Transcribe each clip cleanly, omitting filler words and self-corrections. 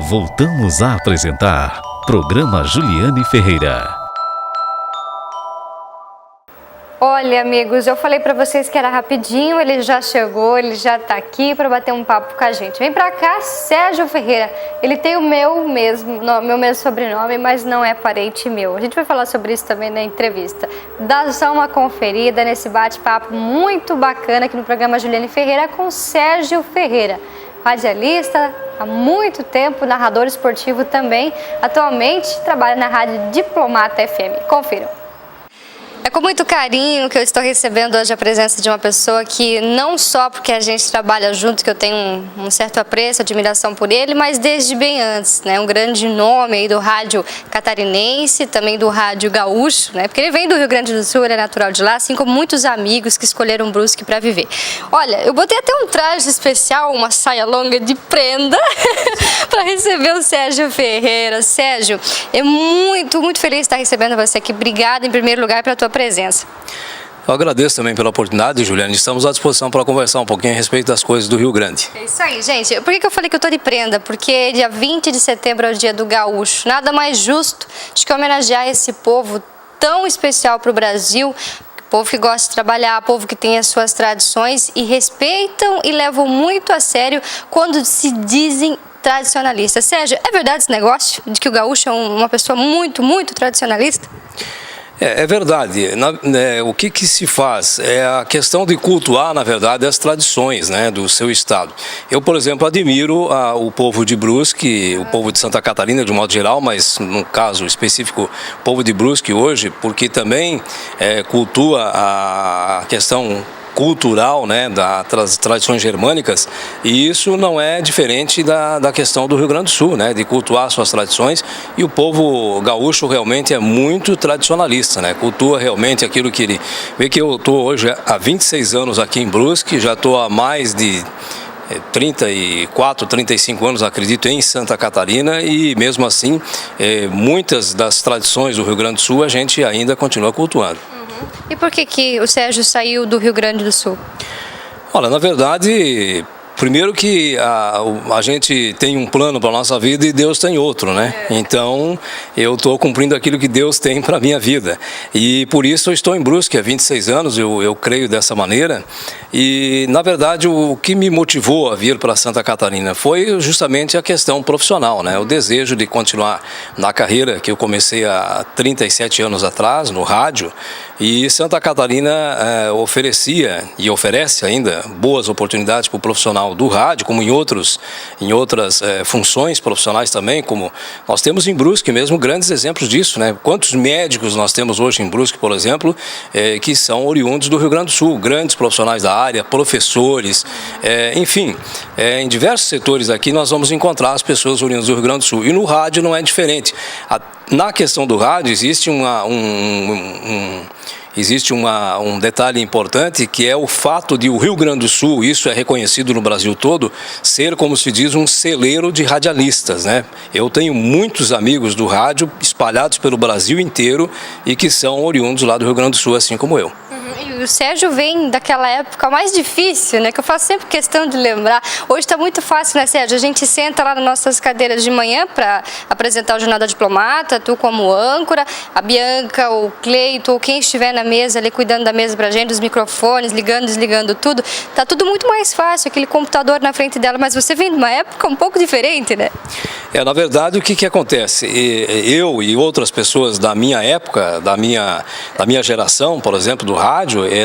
Voltamos a apresentar Programa Juliane Ferreira. Olha, amigos, eu falei pra vocês que era rapidinho, ele já chegou, ele já tá aqui pra bater um papo com a gente. Vem pra cá, Sérgio Ferreira. Ele tem o meu mesmo sobrenome, mas não é parente meu. A gente vai falar sobre isso também na entrevista. Dá só uma conferida nesse bate-papo muito bacana aqui no programa Juliane Ferreira com Sérgio Ferreira. Radialista há muito tempo, narrador esportivo também. Atualmente trabalha na Rádio Diplomata FM. Confiram. É com muito carinho que eu estou recebendo hoje a presença de uma pessoa que não só porque a gente trabalha junto, que eu tenho um certo apreço, admiração por ele, mas desde bem antes, né? Um grande nome aí do rádio catarinense, também do rádio gaúcho, né? Porque ele vem do Rio Grande do Sul, ele é natural de lá, assim como muitos amigos que escolheram Brusque para viver. Olha, eu botei até um traje especial, uma saia longa de prenda, para receber o Sérgio Ferreira. Sérgio, é muito feliz de estar recebendo você aqui. Obrigada, em primeiro lugar, pela tua presença. Eu agradeço também pela oportunidade, Juliane. Estamos à disposição para conversar um pouquinho a respeito das coisas do Rio Grande. É isso aí, gente. Por que eu falei que eu tô de prenda? Porque dia 20 de setembro é o dia do gaúcho. Nada mais justo de que homenagear esse povo tão especial para o Brasil. Povo que gosta de trabalhar, povo que tem as suas tradições e respeitam e levam muito a sério quando se dizem tradicionalistas. Sérgio, é verdade esse negócio de que o gaúcho é uma pessoa muito tradicionalista? É verdade. O que se faz é a questão de cultuar, na verdade, as tradições, né, do seu estado. Eu, por exemplo, admiro o povo de Brusque, o povo de Santa Catarina de um modo geral, mas no caso específico, o povo de Brusque hoje, porque também cultua a questão cultural, né, das tradições germânicas, e isso não é diferente da questão do Rio Grande do Sul, né, de cultuar suas tradições, e o povo gaúcho realmente é muito tradicionalista, né, cultua realmente aquilo que ele... Vê que eu estou hoje há 26 anos aqui em Brusque, já estou há mais de 34, 35 anos, acredito, em Santa Catarina, e mesmo assim, muitas das tradições do Rio Grande do Sul a gente ainda continua cultuando. E por que o Sérgio saiu do Rio Grande do Sul? Olha, na verdade, primeiro que a gente tem um plano para a nossa vida e Deus tem outro, né? Então, eu estou cumprindo aquilo que Deus tem para a minha vida. E por isso eu estou em Brusque há 26 anos, eu creio dessa maneira. E, na verdade, o que me motivou a vir para Santa Catarina foi justamente a questão profissional, né? O desejo de continuar na carreira que eu comecei há 37 anos atrás, no rádio. E Santa Catarina oferecia e oferece ainda boas oportunidades para o profissional do rádio, como em outras funções profissionais também, como nós temos em Brusque mesmo grandes exemplos disso, né? Quantos médicos nós temos hoje em Brusque, por exemplo, que são oriundos do Rio Grande do Sul, grandes profissionais da área, professores, enfim, em diversos setores aqui nós vamos encontrar as pessoas oriundas do Rio Grande do Sul, e no rádio não é diferente. Na questão do rádio existe um detalhe importante, que é o fato de o Rio Grande do Sul, isso é reconhecido no Brasil todo, ser, como se diz, um celeiro de radialistas, né? Eu tenho muitos amigos do rádio espalhados pelo Brasil inteiro e que são oriundos lá do Rio Grande do Sul, assim como eu. E o Sérgio vem daquela época mais difícil, né? Que eu faço sempre questão de lembrar. Hoje está muito fácil, né, Sérgio? A gente senta lá nas nossas cadeiras de manhã para apresentar o Jornal da Diplomata, tu como âncora, a Bianca, o Cleito, ou quem estiver na mesa ali cuidando da mesa pra gente, os microfones, ligando, desligando tudo. Tá tudo muito mais fácil, aquele computador na frente dela, mas você vem de uma época um pouco diferente, né? Na verdade, o que acontece? Eu e outras pessoas da minha época, da minha geração, por exemplo, do rádio,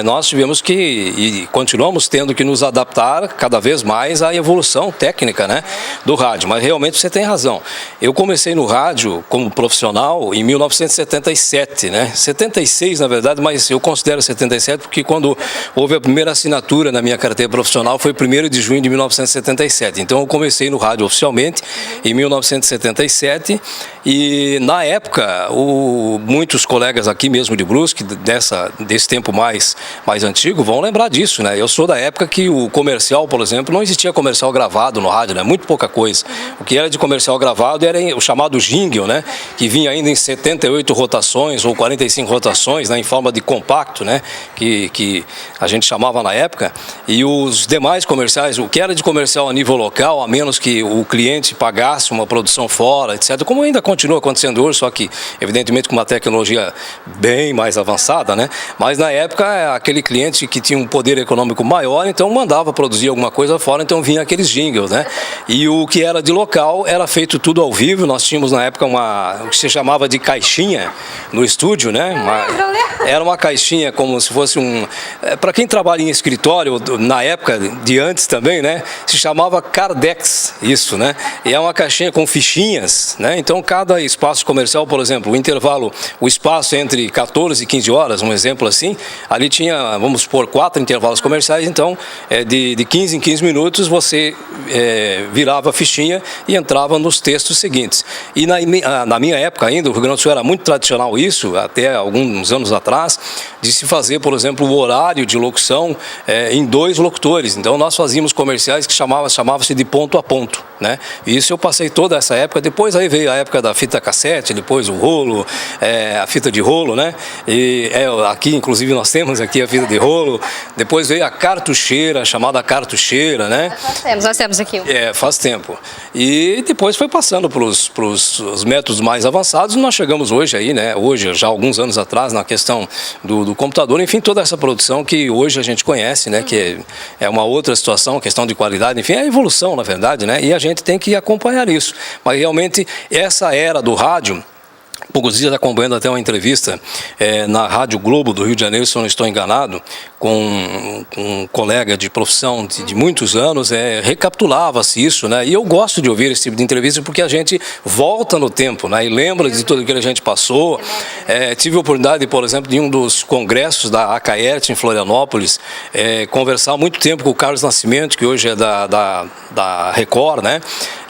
nós tivemos que, e continuamos tendo que nos adaptar cada vez mais à evolução técnica, né, do rádio. Mas realmente você tem razão. Eu comecei no rádio como profissional em 1977, né? 76, na verdade, mas eu considero 77 porque quando houve a primeira assinatura na minha carteira profissional foi 1º de junho de 1977. Então eu comecei no rádio oficialmente em 1977 E na época, muitos colegas aqui mesmo de Brusque, desse tempo mais antigo, vão lembrar disso, né? Eu sou da época que o comercial, por exemplo, não existia comercial gravado no rádio, né? Muito pouca coisa. O que era de comercial gravado era o chamado jingle, né? Que vinha ainda em 78 rotações ou 45 rotações, né? Em forma de compacto, né? Que a gente chamava na época. E os demais comerciais, o que era de comercial a nível local, a menos que o cliente pagasse uma produção fora, etc., como ainda continua acontecendo hoje, só que evidentemente com uma tecnologia bem mais avançada, né? Mas na época aquele cliente que tinha um poder econômico maior, então mandava produzir alguma coisa fora, então vinha aqueles jingles, né? E o que era de local era feito tudo ao vivo. Nós tínhamos na época o que se chamava de caixinha no estúdio, né? Era uma caixinha como se fosse para quem trabalha em escritório, na época de antes também, né? Se chamava Cardex, isso, né? E é uma caixinha com fichinhas, né? Então cada espaço comercial, por exemplo, o espaço entre 14 e 15 horas, um exemplo assim, ali tinha, vamos supor, 4 intervalos comerciais, então de 15 em 15 minutos você virava a fichinha e entrava nos textos seguintes. E na minha época ainda, o Rio Grande do Sul era muito tradicional isso, até alguns anos atrás, de se fazer, por exemplo, o horário de locução em 2 locutores. Então nós fazíamos comerciais que chamava-se de ponto a ponto, né? E isso eu passei toda essa época. Depois aí veio a época da fita cassete, depois o rolo, a fita de rolo, né? E aqui inclusive nós temos aqui a fita de rolo. Depois veio a cartucheira, chamada cartucheira, né? Nós temos aqui. Faz tempo. E depois foi passando para os métodos mais avançados. Nós chegamos hoje aí, né? Hoje, já alguns anos atrás, na questão do computador, enfim, toda essa produção que hoje a gente conhece, né? Que é uma outra situação, questão de qualidade, enfim, é a evolução, na verdade, né? E a gente tem que acompanhar isso. Mas realmente essa era do rádio, poucos dias acompanhando até uma entrevista na Rádio Globo do Rio de Janeiro, se eu não estou enganado, com um colega de profissão de muitos anos, recapitulava-se isso, né? E eu gosto de ouvir esse tipo de entrevista porque a gente volta no tempo, né? E lembra de tudo que a gente passou. Tive a oportunidade, por exemplo, de um dos congressos da Acaerte em Florianópolis, conversar há muito tempo com o Carlos Nascimento, que hoje é da Record, né?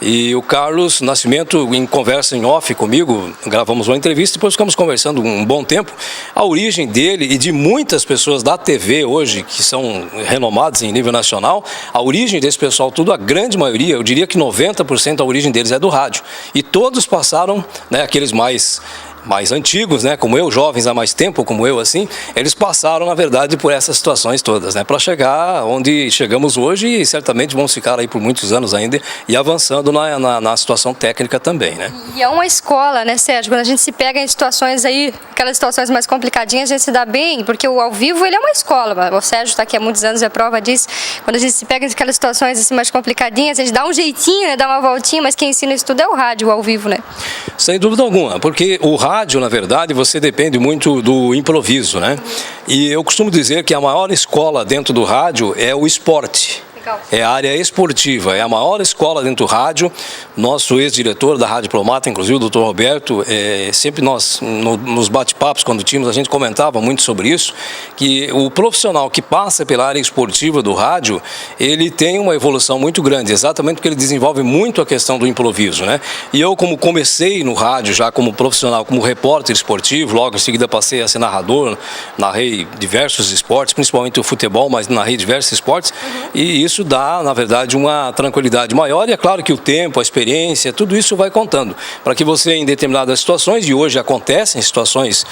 E o Carlos Nascimento, em conversa em off comigo, gravamos uma entrevista, depois ficamos conversando um bom tempo. A origem dele e de muitas pessoas da TV hoje, que são renomadas em nível nacional, a origem desse pessoal, tudo, a grande maioria, eu diria que 90% da origem deles é do rádio. E todos passaram, né, aqueles mais antigos, né, como eu, jovens há mais tempo, como eu, assim, eles passaram, na verdade, por essas situações todas, né, para chegar onde chegamos hoje e certamente vamos ficar aí por muitos anos ainda e avançando na situação técnica também, né. E é uma escola, né, Sérgio? Quando a gente se pega em situações aí, aquelas situações mais complicadinhas, a gente se dá bem, porque o ao vivo, ele é uma escola. O Sérgio está aqui há muitos anos, é prova disso. Quando a gente se pega em aquelas situações assim mais complicadinhas, a gente dá um jeitinho, né, dá uma voltinha, mas quem ensina isso tudo é o rádio, o ao vivo, né? Sem dúvida alguma, porque o rádio, na verdade, você depende muito do improviso, né? E eu costumo dizer que a maior escola dentro do rádio é o esporte. É a área esportiva, é a maior escola dentro do rádio. Nosso ex-diretor da Rádio Diplomata, inclusive o Dr. Roberto, sempre nós, nos bate-papos, quando tínhamos, a gente comentava muito sobre isso, que o profissional que passa pela área esportiva do rádio, ele tem uma evolução muito grande, exatamente porque ele desenvolve muito a questão do improviso, né? E eu, como comecei no rádio já como profissional, como repórter esportivo, logo em seguida passei a ser narrador, narrei diversos esportes, principalmente o futebol, mas narrei diversos esportes, e isso dá, na verdade, uma tranquilidade maior. E é claro que o tempo, a experiência, tudo isso vai contando para que você, em determinadas situações, e hoje acontecem situações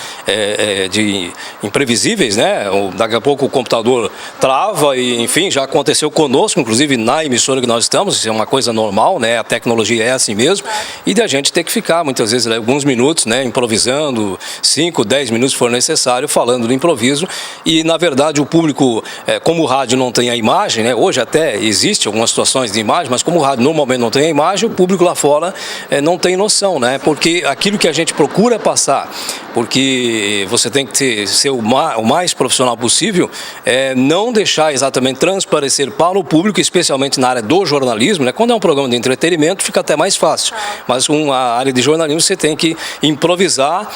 imprevisíveis, né? Daqui a pouco o computador trava e, enfim, já aconteceu conosco, inclusive na emissora que nós estamos, isso é uma coisa normal, né? A tecnologia é assim mesmo, e de a gente ter que ficar, muitas vezes, alguns minutos, né? Improvisando, 5, 10 minutos se for necessário, falando do improviso. E, na verdade, o público, como o rádio não tem a imagem, né? Hoje até existe algumas situações de imagem, mas como o rádio normalmente não tem a imagem, o público lá fora não tem noção, né? Porque aquilo que a gente procura passar, porque você tem que ser o mais profissional possível, não deixar exatamente transparecer para o público, especialmente na área do jornalismo, né? Quando é um programa de entretenimento, fica até mais fácil. Mas com a área de jornalismo, você tem que improvisar,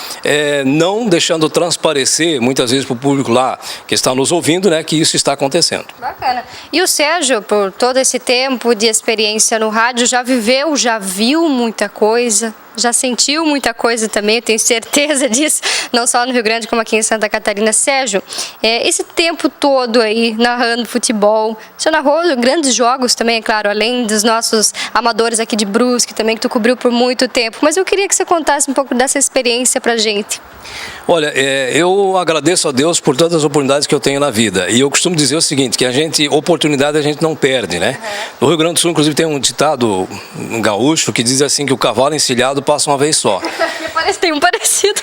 não deixando transparecer, muitas vezes, para o público lá que está nos ouvindo, né, que isso está acontecendo. Bacana. E o Sérgio, por todo esse tempo de experiência no rádio, já viveu, já viu muita coisa? já sentiu muita coisa também, eu tenho certeza disso, não só no Rio Grande como aqui em Santa Catarina. Sérgio, esse tempo todo aí narrando futebol, você narrou grandes jogos também, é claro, além dos nossos amadores aqui de Brusque também, que tu cobriu por muito tempo, mas eu queria que você contasse um pouco dessa experiência pra gente. Olha, eu agradeço a Deus por todas as oportunidades que eu tenho na vida. E eu costumo dizer o seguinte, que oportunidade a gente não perde, né? No Rio Grande do Sul, inclusive, tem um ditado gaúcho que diz assim que o cavalo encilhado passa uma vez só. Tem um parecido.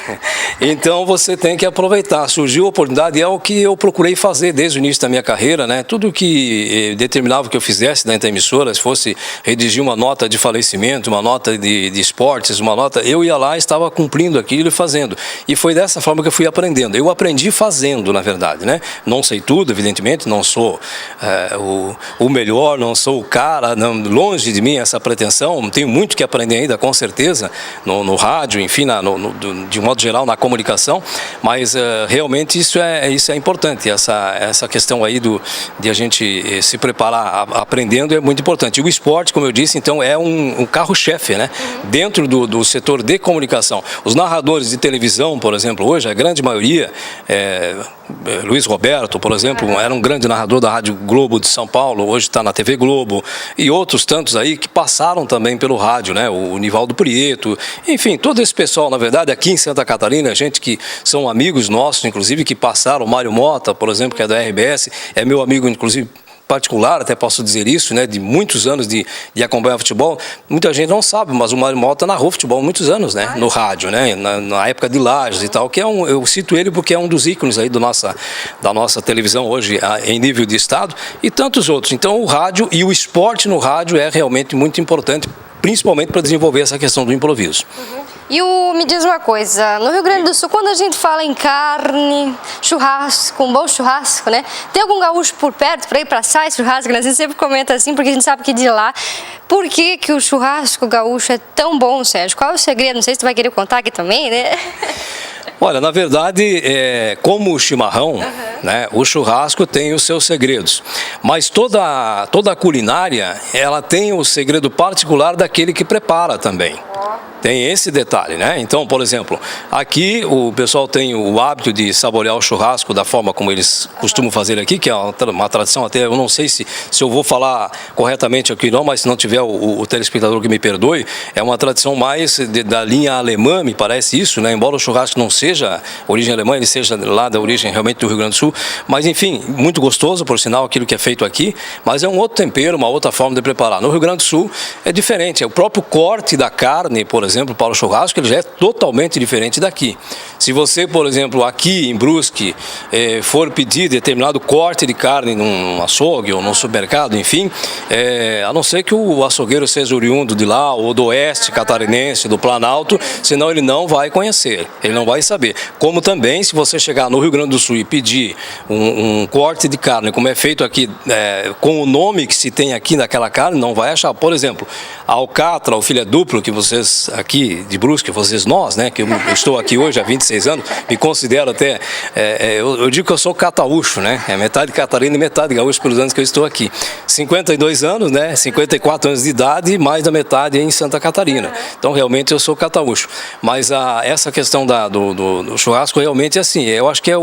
Então você tem que aproveitar. Surgiu a oportunidade e é o que eu procurei fazer desde o início da minha carreira, né? Tudo que determinava que eu fizesse dentro da emissora, se fosse redigir uma nota de falecimento, uma nota de esportes, uma nota, eu ia lá e estava cumprindo aquilo e fazendo. E foi dessa forma que eu fui aprendendo. Eu aprendi fazendo, na verdade, né? Não sei tudo, evidentemente, não sou o melhor, não sou o cara, não, longe de mim essa pretensão, tenho muito que aprender ainda, com certeza, no rádio, enfim, de um modo geral na comunicação, mas realmente isso é importante, essa questão aí de a gente se preparar aprendendo é muito importante. E o esporte, como eu disse, então é um carro-chefe, né? Dentro do setor de comunicação. Os narradores de televisão, por exemplo, hoje a grande maioria, Luiz Roberto, por exemplo, era um grande narrador da Rádio Globo de São Paulo, hoje está na TV Globo, e outros tantos aí que passaram também pelo rádio, né? O Nivaldo Prieto, enfim, todo esse pessoal, na verdade, aqui em Santa Catarina, gente que são amigos nossos, inclusive, que passaram, o Mário Mota, por exemplo, que é da RBS, é meu amigo, inclusive, particular, até posso dizer isso, né, de muitos anos de acompanhar futebol. Muita gente não sabe, mas o Mário Mota narrou futebol há muitos anos, né, no rádio, né, na época de Lages e tal, que eu cito ele porque é um dos ícones aí da nossa televisão hoje em nível de estado e tantos outros. Então o rádio e o esporte no rádio é realmente muito importante, principalmente para desenvolver essa questão do improviso. E me diz uma coisa, no Rio Grande do Sul, quando a gente fala em carne, churrasco, um bom churrasco, né? Tem algum gaúcho por perto para ir para assar esse churrasco? Né? A gente sempre comenta assim, porque a gente sabe que de lá. Por que o churrasco gaúcho é tão bom, Sérgio? Qual é o segredo? Não sei se tu vai querer contar aqui também, né? Olha, na verdade, como o chimarrão, né, o churrasco tem os seus segredos. Mas toda a culinária, ela tem o segredo particular daquele que prepara também. Tem esse detalhe, né? Então, por exemplo, aqui o pessoal tem o hábito de saborear o churrasco da forma como eles costumam fazer aqui, que é uma tradição até, eu não sei se eu vou falar corretamente aqui não, mas se não tiver o telespectador que me perdoe, é uma tradição mais da linha alemã, me parece isso, né? Embora o churrasco não seja origem alemã, ele seja lá da origem realmente do Rio Grande do Sul, mas enfim, muito gostoso, por sinal, aquilo que é feito aqui, mas é um outro tempero, uma outra forma de preparar. No Rio Grande do Sul é diferente, é o próprio corte da carne, por exemplo, para o churrasco, ele já é totalmente diferente daqui. Se você, por exemplo, aqui em Brusque, for pedir determinado corte de carne num açougue ou num supermercado, enfim, a não ser que o açougueiro seja oriundo de lá, ou do oeste catarinense, do Planalto, senão ele não vai conhecer, ele não vai saber. Como também, se você chegar no Rio Grande do Sul e pedir um corte de carne, como é feito aqui, com o nome que se tem aqui naquela carne, não vai achar. Por exemplo, a alcatra, o filé duplo, que vocês aqui de Brusque, nós, né, que eu estou aqui hoje há 26 anos, me considero até, eu digo que eu sou cataúcho, né, metade catarina e metade gaúcho pelos anos que eu estou aqui. 52 anos, né, 54 anos de idade e mais da metade em Santa Catarina. Então, realmente, eu sou cataúcho. Mas essa questão do churrasco, realmente, é assim, eu acho que é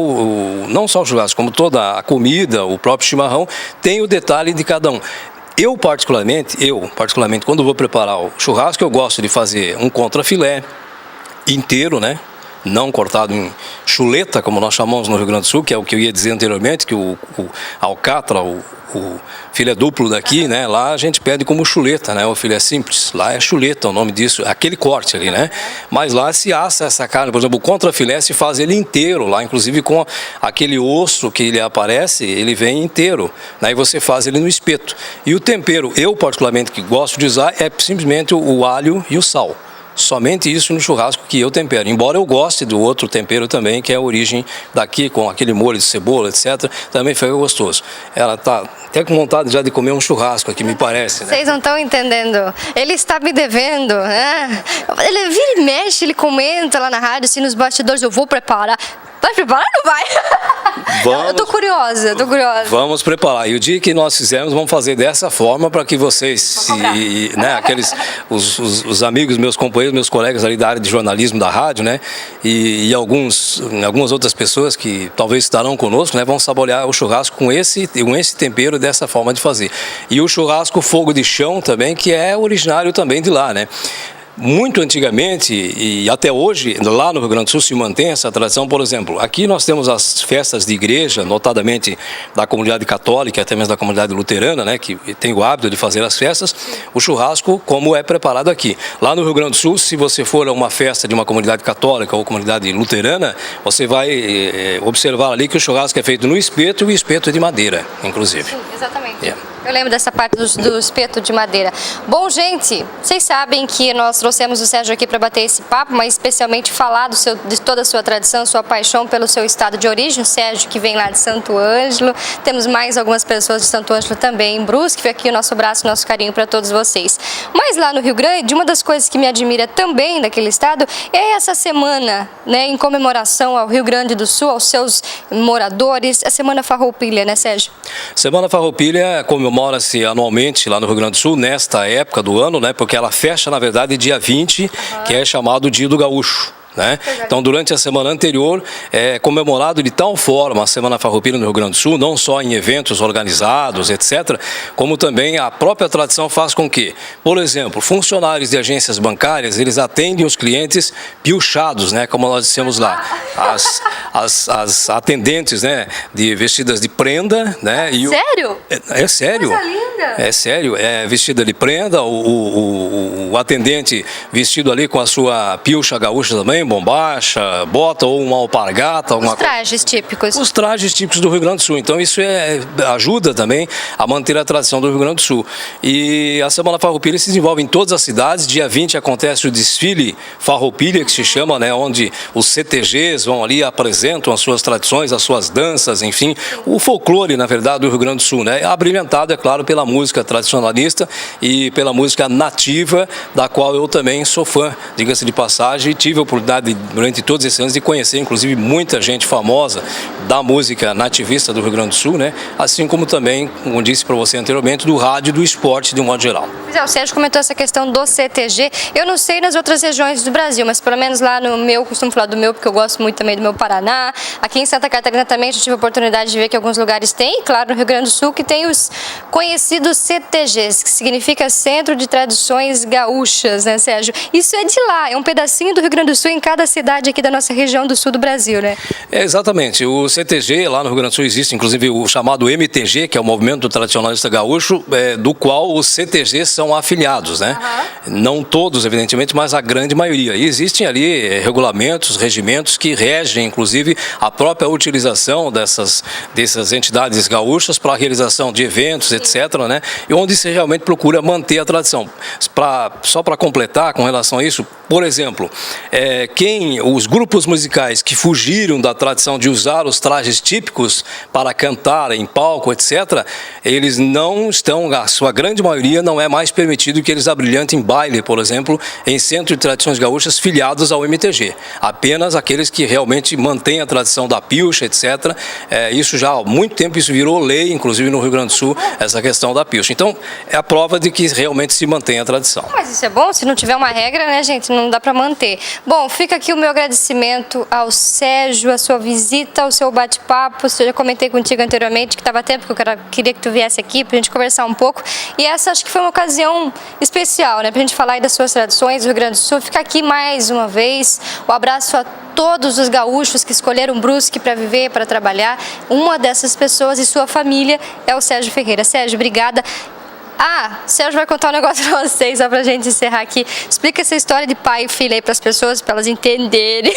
não só o churrasco, como toda a comida, o próprio chimarrão, tem o detalhe de cada um. Eu particularmente, quando vou preparar o churrasco, eu gosto de fazer um contrafilé inteiro, né? Não cortado em chuleta, como nós chamamos no Rio Grande do Sul, que é o que eu ia dizer anteriormente, que o alcatra, o filé duplo daqui, né? Lá a gente pede como chuleta, né? O filé simples. Lá é chuleta, o nome disso, aquele corte ali, né? Mas lá se assa essa carne, por exemplo, o contrafilé se faz ele inteiro, lá inclusive com aquele osso que ele aparece, ele vem inteiro. Aí você faz ele no espeto. E o tempero, eu particularmente que gosto de usar, é simplesmente o alho e o sal. Somente isso no churrasco que eu tempero. Embora eu goste do outro tempero também, que é a origem daqui, com aquele molho de cebola, etc. Também foi gostoso. Ela tá até com vontade já de comer um churrasco aqui, me parece, né? Vocês não estão entendendo. Ele está me devendo, né? Ele vira e mexe, ele comenta lá na rádio, assim, nos bastidores, eu vou preparar. Vai preparar ou não vai? Vamos. Eu tô curiosa. Vamos preparar. E o dia que nós fizermos, vamos fazer dessa forma para que vocês, né, os amigos, meus companheiros, meus colegas ali da área de jornalismo da rádio, né, e algumas outras pessoas que talvez estarão conosco, né, vão saborear o churrasco com esse tempero, dessa forma de fazer. E o churrasco fogo de chão também, que é originário também de lá, né? Muito antigamente e até hoje, lá no Rio Grande do Sul se mantém essa tradição. Por exemplo, aqui nós temos as festas de igreja, notadamente da comunidade católica, até mesmo da comunidade luterana, né, que tem o hábito de fazer as festas. O churrasco, como é preparado aqui. Lá no Rio Grande do Sul, se você for a uma festa de uma comunidade católica ou comunidade luterana, você vai observar ali que o churrasco é feito no espeto, e o espeto é de madeira, inclusive. Sim, exatamente. Eu lembro dessa parte do espeto de madeira. Bom, gente, vocês sabem que nós trouxemos o Sérgio aqui para bater esse papo, mas especialmente falar de toda a sua tradição, sua paixão pelo seu estado de origem. O Sérgio, que vem lá de Santo Ângelo. Temos mais algumas pessoas de Santo Ângelo também em Brusque. Fica aqui o nosso abraço, nosso carinho para todos vocês. Mas lá no Rio Grande, uma das coisas que me admira também daquele estado é essa semana, né, em comemoração ao Rio Grande do Sul, aos seus moradores, a Semana Farroupilha, né, Sérgio? Semana Farroupilha comemora-se anualmente lá no Rio Grande do Sul, nesta época do ano, né, porque ela fecha, na verdade, dia 20, que é chamado Dia do Gaúcho. Né? Então, durante a semana anterior, é comemorado de tal forma a Semana Farroupilha no Rio Grande do Sul, não só em eventos organizados, etc., como também a própria tradição faz com que, por exemplo, funcionários de agências bancárias, eles atendem os clientes piochados, né? Como nós dissemos lá, as atendentes, né, vestidas de prenda, né? Sério? É sério. Coisa linda. É sério, é vestida de prenda, o atendente vestido ali com a sua pilcha gaúcha também, bombacha, bota ou uma alpargata. Os trajes típicos. Os trajes típicos do Rio Grande do Sul. Então isso ajuda também a manter a tradição do Rio Grande do Sul. E a Semana Farroupilha se desenvolve em todas as cidades. Dia 20 acontece o desfile Farroupilha, que se chama, né, onde os CTGs vão ali, apresentam as suas tradições, as suas danças, enfim, o folclore, na verdade, do Rio Grande do Sul, né? Abrilhantado, é claro, pela música tradicionalista e pela música nativa, da qual eu também sou fã, diga-se de passagem, e tive a oportunidade durante todos esses anos de conhecer, inclusive, muita gente famosa da música nativista do Rio Grande do Sul, né? Assim como também, como disse para você anteriormente, do rádio e do esporte de um modo geral. Pois é, o Sérgio comentou essa questão do CTG. Eu não sei nas outras regiões do Brasil, mas pelo menos lá no meu, costumo falar do meu, porque eu gosto muito também do meu Paraná. Aqui em Santa Catarina também já tive a oportunidade de ver que alguns lugares têm, claro, no Rio Grande do Sul, que tem os conhecidos CTGs, que significa Centro de Tradições Gaúchas, né, Sérgio? Isso é de lá, é um pedacinho do Rio Grande do Sul em cada cidade aqui da nossa região do sul do Brasil, né? Exatamente. O CTG, lá no Rio Grande do Sul, existe inclusive o chamado MTG, que é o Movimento Tradicionalista Gaúcho, do qual os CTGs são afiliados, né? Não todos, evidentemente, mas a grande maioria. E existem ali regulamentos, regimentos que regem, inclusive, a própria utilização dessas entidades gaúchas para a realização de eventos, etc., né? E onde se realmente procura manter a tradição. Só para completar com relação a isso, por exemplo, os grupos musicais que fugiram da tradição de usar os trajes típicos para cantar em palco, etc., eles não estão, a sua grande maioria não é mais permitido que eles abrilhantem baile, por exemplo, em Centro de Tradições Gaúchas filiados ao MTG. Apenas aqueles que realmente mantêm a tradição da pilcha, etc. Isso já há muito tempo, isso virou lei, inclusive no Rio Grande do Sul, essa questão da pilcha. Então, é a prova de que realmente se mantém a tradição. Mas isso é bom, se não tiver uma regra, né, gente, não dá para manter. Bom, fica aqui o meu agradecimento ao Sérgio, a sua visita, ao seu bate-papo. Eu já comentei contigo anteriormente que estava tempo que eu queria que tu viesse aqui para a gente conversar um pouco. E essa acho que foi uma ocasião especial, né, para a gente falar aí das suas tradições do Rio Grande do Sul. Fica aqui mais uma vez o abraço a todos os gaúchos que escolheram Brusque para viver, para trabalhar. Uma dessas pessoas e sua família é o Sérgio Ferreira. Sérgio, obrigada. Sérgio vai contar um negócio pra vocês, só pra gente encerrar aqui. Explica essa história de pai e filha aí pras pessoas, pra elas entenderem.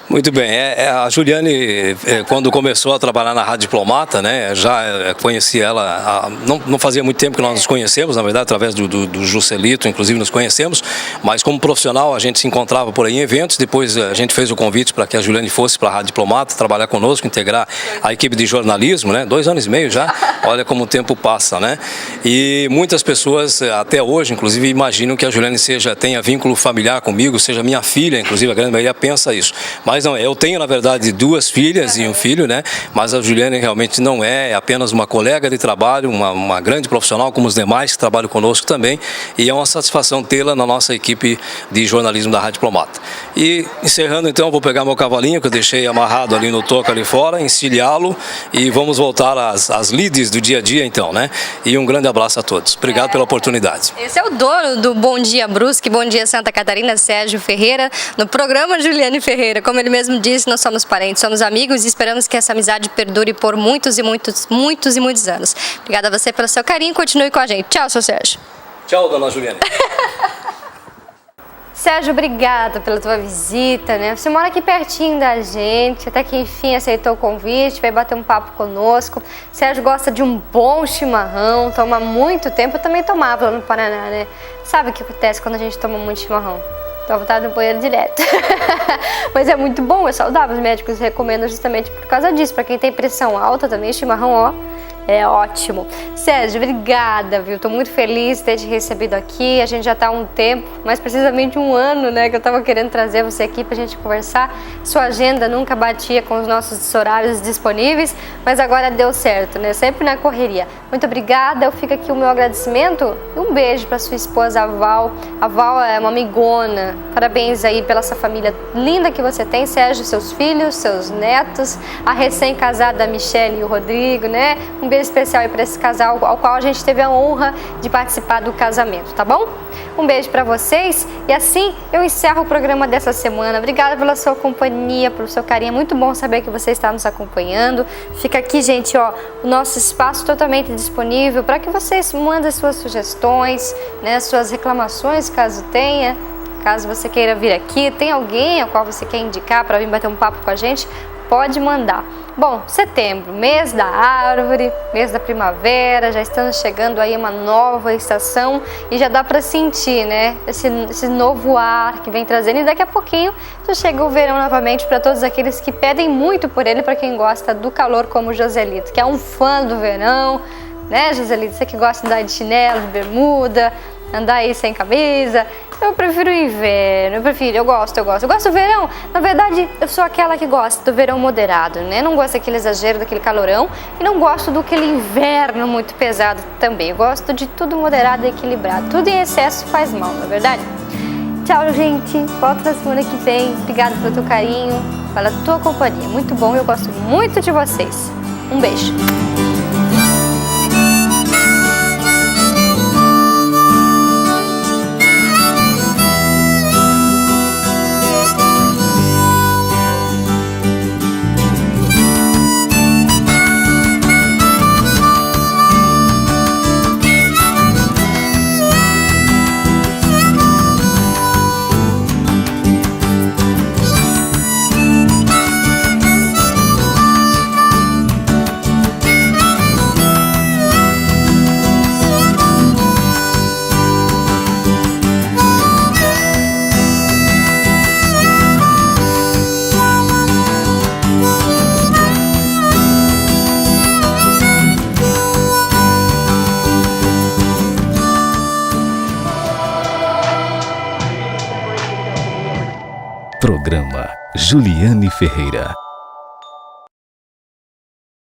Muito bem, a Juliane, quando começou a trabalhar na Rádio Diplomata, né, já conheci ela, não fazia muito tempo que nós nos conhecemos, na verdade, através do Juscelito, inclusive nos conhecemos, mas como profissional a gente se encontrava por aí em eventos, depois a gente fez o convite para que a Juliane fosse para a Rádio Diplomata, trabalhar conosco, integrar a equipe de jornalismo, né, 2 anos e meio já, olha como o tempo passa, né, e muitas pessoas, até hoje, inclusive, imaginam que a Juliane tenha vínculo familiar comigo, seja minha filha, inclusive a grande maioria pensa isso, mas Mas não, eu tenho, na verdade, 2 filhas e um filho, né? Mas a Juliane realmente não é apenas uma colega de trabalho, uma grande profissional, como os demais que trabalham conosco também, e é uma satisfação tê-la na nossa equipe de jornalismo da Rádio Diplomata. E encerrando então, vou pegar meu cavalinho que eu deixei amarrado ali no toco ali fora, encilhá-lo e vamos voltar às lides do dia a dia então, né? E um grande abraço a todos. Obrigado pela oportunidade. Esse é o dono do Bom Dia Brusque, Bom Dia Santa Catarina, Sérgio Ferreira, no programa Juliane Ferreira. Como ele mesmo disse, nós somos parentes, somos amigos e esperamos que essa amizade perdure por muitos e muitos anos. Obrigada a você pelo seu carinho, continue com a gente. Tchau, seu Sérgio. Tchau, dona Juliane. Sérgio, obrigada pela tua visita, né? Você mora aqui pertinho da gente, até que enfim aceitou o convite, vai bater um papo conosco. Sérgio gosta de um bom chimarrão, toma muito tempo, eu também tomava lá no Paraná, né? Sabe o que acontece quando a gente toma muito chimarrão? Tô à vontade no banheiro direto. Mas é muito bom, é saudável, os médicos recomendam justamente por causa disso. Pra quem tem pressão alta também, chimarrão, ó, é ótimo. Sérgio, obrigada, viu? Tô muito feliz de ter te recebido aqui. A gente já tá há um tempo, mais precisamente um ano, né? Que eu tava querendo trazer você aqui pra gente conversar. Sua agenda nunca batia com os nossos horários disponíveis, mas agora deu certo, né? Sempre na correria. Muito obrigada, eu fico aqui o meu agradecimento e um beijo pra sua esposa, a Val. A Val é uma amigona. Parabéns aí pela essa família linda que você tem, Sérgio, seus filhos, seus netos, a recém-casada Michele e o Rodrigo, né? Um beijo especial aí para esse casal ao qual a gente teve a honra de participar do casamento, tá bom? Um beijo para vocês e assim eu encerro o programa dessa semana. Obrigada pela sua companhia, pelo seu carinho. É muito bom saber que você está nos acompanhando. Fica aqui, gente, ó, o nosso espaço totalmente disponível para que vocês mandem suas sugestões, né, suas reclamações, caso tenha. Caso você queira vir aqui, tem alguém ao qual você quer indicar para vir bater um papo com a gente, pode mandar. Bom, setembro, mês da árvore, mês da primavera, já estamos chegando aí uma nova estação e já dá para sentir, né, esse novo ar que vem trazendo, e daqui a pouquinho já chega o verão novamente para todos aqueles que pedem muito por ele, para quem gosta do calor como o Joselito, que é um fã do verão, né, Joselito? Você que gosta de andar de chinelo, de bermuda, andar aí sem camisa. Eu prefiro o inverno, eu gosto do verão. Na verdade, eu sou aquela que gosta do verão moderado, né? Não gosto daquele exagero, daquele calorão, e não gosto do aquele inverno muito pesado também. Eu gosto de tudo moderado e equilibrado. Tudo em excesso faz mal, não é verdade? Tchau, gente. Volto na semana que vem. Obrigada pelo teu carinho, pela tua companhia. Muito bom, eu gosto muito de vocês. Um beijo. Programa Juliane Ferreira.